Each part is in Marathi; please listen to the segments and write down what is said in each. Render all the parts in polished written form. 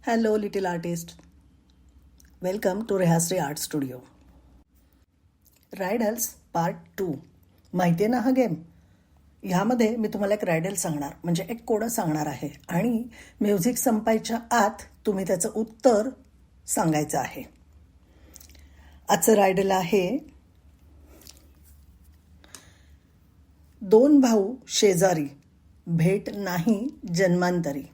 Hello little artist, welcome to Rehashree art studio. Riddles part 2. माहिती आहे ना हा गेम? ह्यामध्ये मी तुम्हाला एक रायडल सांगणार, म्हणजे एक कोडं सांगणार आहे आणि म्युझिक संपायच्या आत तुम्ही त्याचं उत्तर सांगायचं आहे. आजचं रायडल आहे, 2 भाऊ शेजारी, भेट नाही जन्मांतरी.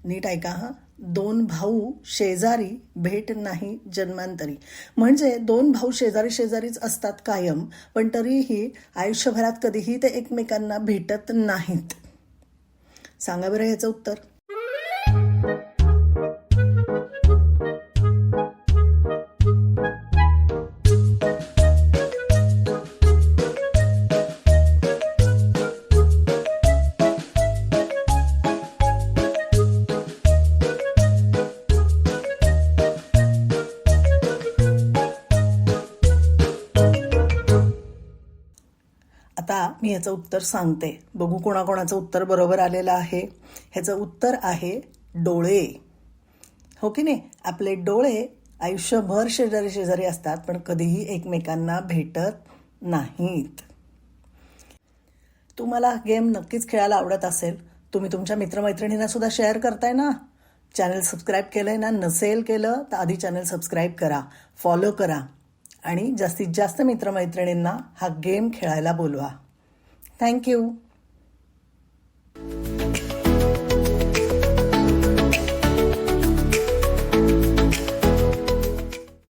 नीट ऐका हा, 2 भाऊ शेजारी, भेट नाही जन्मांतरी. म्हणजे 2 भाऊ शेजारी शेजारीच असतात कायम, पण तरीही आयुष्यभरात कधीही ते एकमेकांना भेटत नाहीत. सांगा बरं ह्याचं उत्तर. आता मी ह्याचं उत्तर सांगते, बघू कोणाकोणाचं उत्तर बरोबर आलेलं आहे. ह्याचं उत्तर आहे डोळे. हो की नाही? आपले डोळे आयुष्यभर शेजारी शेजारी असतात, पण कधीही एकमेकांना भेटत नाहीत. तुम्हाला गेम नक्कीच खेळायला आवडत असेल. तुम्ही तुमच्या मित्रमैत्रिणींना सुद्धा शेअर करताय ना? चॅनल सबस्क्राईब केलंय ना? नसेल केलं तर आधी चॅनल सबस्क्राईब करा, फॉलो करा आणि जास्तीत जास्त मित्रमैत्रिणींना हा गेम खेळायला बोलवा. थँक्यू.